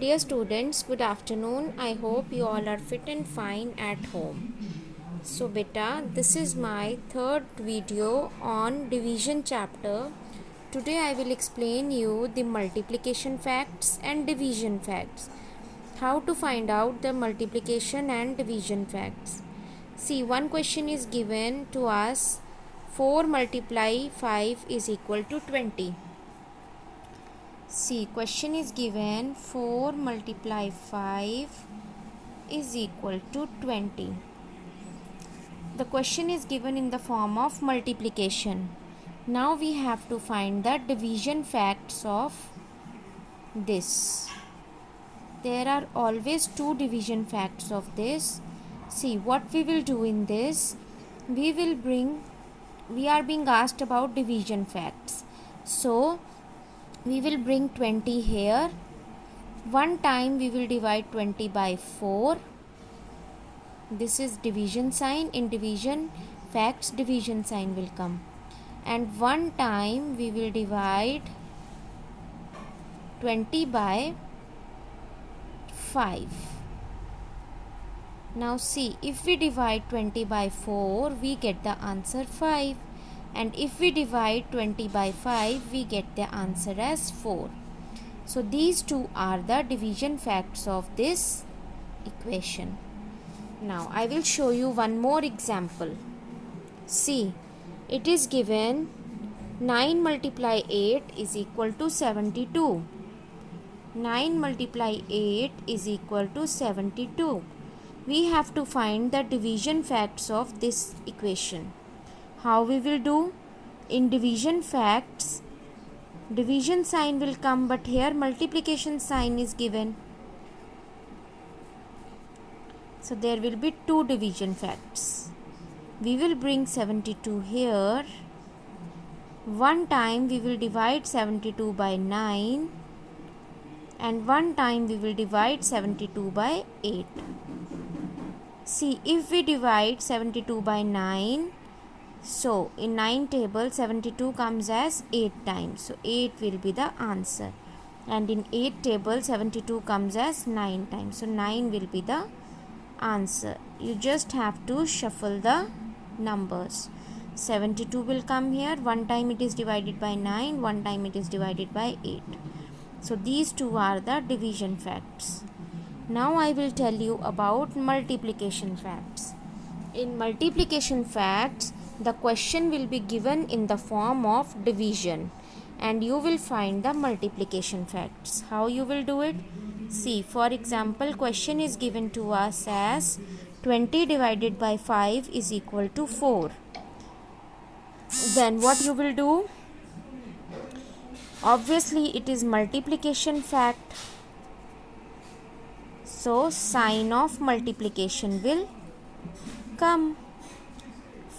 Dear students, good afternoon. I hope you all are fit and fine at home. So beta, this is my third video on division chapter. Today I will explain you the multiplication facts and division facts. How to find out the multiplication and division facts. See, one question is given to us: 4 multiply 5 is equal to 20. See, question is given 4 multiply 5 is equal to 20. The question is given in the form of multiplication. Now we have to find the division facts of this. There are always two division facts of this. See, what we will do in this, we are being asked about division facts. So we will bring 20 here. One time we will divide 20 by 4. This is division sign. In division facts, division sign will come. And one time we will divide 20 by 5. Now see, if we divide 20 by 4, we get the answer 5. And if we divide 20 by 5, we get the answer as 4. So these two are the division facts of this equation. Now I will show you one more example. See, it is given 9 multiply 8 is equal to 72. 9 multiply 8 is equal to 72. We have to find the division facts of this equation. How we will do? In division facts, division sign will come, but here multiplication sign is given. So there will be two division facts. We will bring 72 here. One time we will divide 72 by 9. And one time we will divide 72 by 8. See, if we divide 72 by 9, so in 9 table 72 comes as 8 times. So 8 will be the answer. And in 8 table 72 comes as 9 times. So 9 will be the answer. You just have to shuffle the numbers. 72 will come here. One time it is divided by 9. One time it is divided by 8. So these two are the division facts. Now I will tell you about multiplication facts. In multiplication facts, the question will be given in the form of division and you will find the multiplication facts. How you will do it? See, for example, question is given to us as 20 divided by 5 is equal to 4. Then what you will do? Obviously it is multiplication fact. So sign of multiplication will come.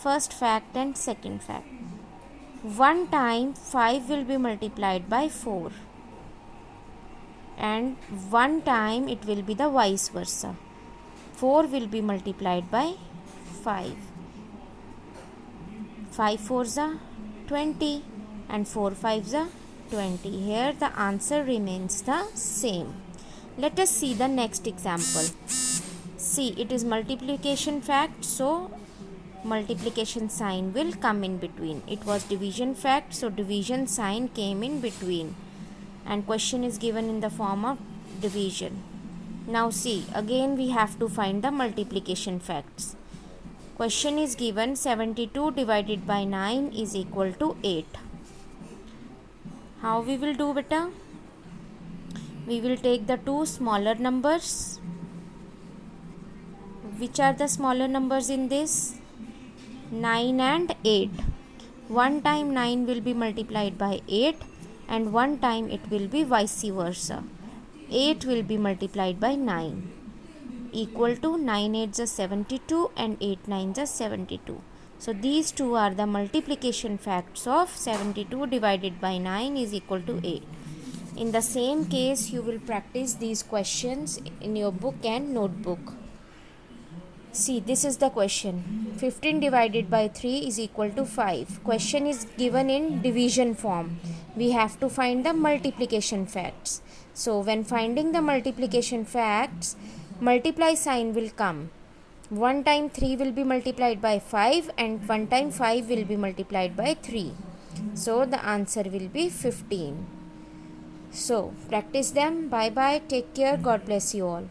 First fact and second fact. One time 5 will be multiplied by 4 and one time it will be the vice versa. 4 will be multiplied by 5. 5 4s are 20 and 4 5s are 20. Here the answer remains the same. Let us see the next example. See, it is multiplication fact, so multiplication sign will come in between. It was division fact, so division sign came in between. And question is given in the form of division. Now see, again we have to find the multiplication facts. Question is given 72 divided by 9 is equal to 8. How we will do, beta? We will take the two smaller numbers. Which are the smaller numbers in this? 9 and 8. One time 9 will be multiplied by 8 and one time it will be vice versa. 8 will be multiplied by 9 equal to 9 8s are 72 and 8 9s are 72. So these two are the multiplication facts of 72 divided by 9 is equal to 8. In the same case, you will practice these questions in your book and notebook. See, this is the question. 15 divided by 3 is equal to 5. Question is given in division form. We have to find the multiplication facts. So, when finding the multiplication facts, multiply sign will come. One time 3 will be multiplied by 5 and one time 5 will be multiplied by 3. So, the answer will be 15. So, practice them. Bye bye. Take care. God bless you all.